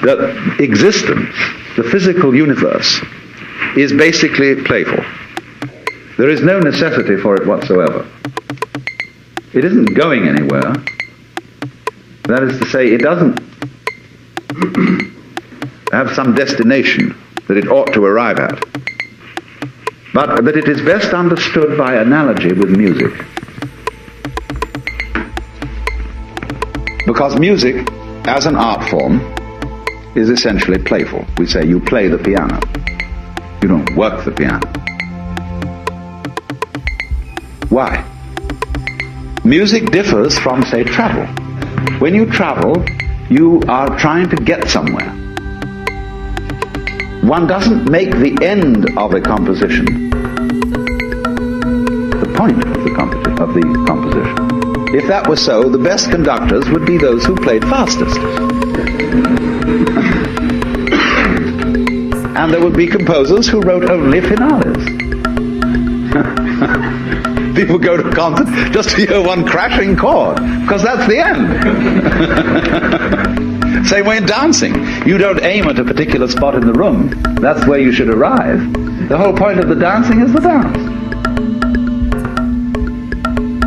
that existence, the physical universe, is basically playful. There is no necessity for it whatsoever. It isn't going anywhere. That is to say, it doesn't have some destination that it ought to arrive at, but that it is best understood by analogy with music. Because music, as an art form, is essentially playful. We say you play the piano. You don't work the piano. Why? Music differs from, say, travel. When you travel, you are trying to get somewhere. One doesn't make the end of a composition the point of the composition. If that were so, the best conductors would be those who played fastest. And there would be composers who wrote only finales. People go to a concert just to hear one crashing chord, because that's the end. Same way in dancing. You don't aim at a particular spot in the room. That's where you should arrive. The whole point of the dancing is the dance.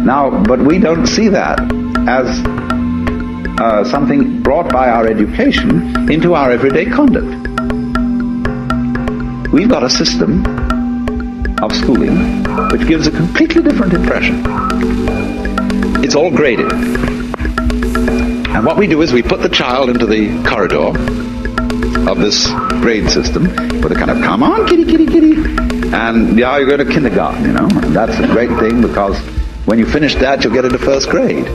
Now, but we don't see that as something brought by our education into our everyday conduct. We've got a system of schooling which gives a completely different impression. It's all graded. And what we do is we put the child into the corridor of this grade system with a kind of, come on, kitty, kitty, kitty. And now you go to kindergarten, you know. And that's a great thing, because when you finish that, you'll get into first grade.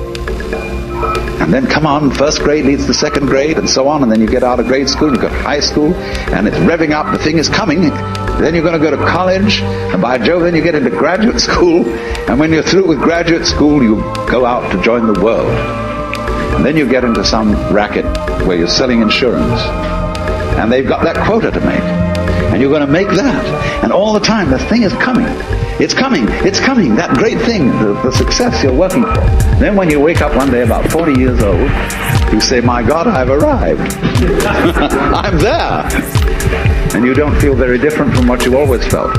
And then, come on, first grade leads to second grade, and so on, and then you get out of grade school, you go to high school, and it's revving up, the thing is coming. Then you're going to go to college, and by Jove, then you get into graduate school, and when you're through with graduate school, you go out to join the world. And then you get into some racket where you're selling insurance, and they've got that quota to make, and you're going to make that, and all the time, the thing is coming. It's coming, that great thing, the success you're working for. Then when you wake up one day about 40 years old, you say, my God, I've arrived. I'm there. And you don't feel very different from what you always felt.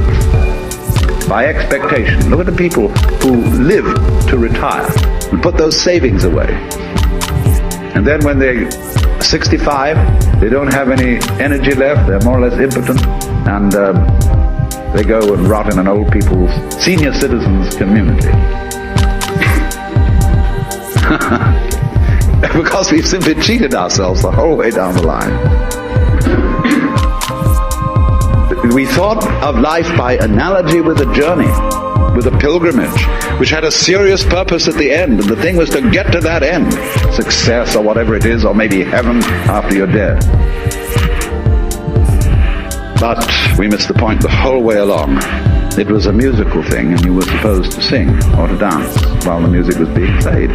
By expectation. Look at the people who live to retire and put those savings away. And then when they're 65, they don't have any energy left, they're more or less impotent, and they go and rot in an old people's senior citizens community. Because we've simply cheated ourselves the whole way down the line. We thought of life by analogy with a journey, with a pilgrimage, which had a serious purpose at the end, and the thing was to get to that end, success or whatever it is, or maybe heaven after you're dead. But we missed the point the whole way along. It was a musical thing, and you were supposed to sing or to dance while the music was being played.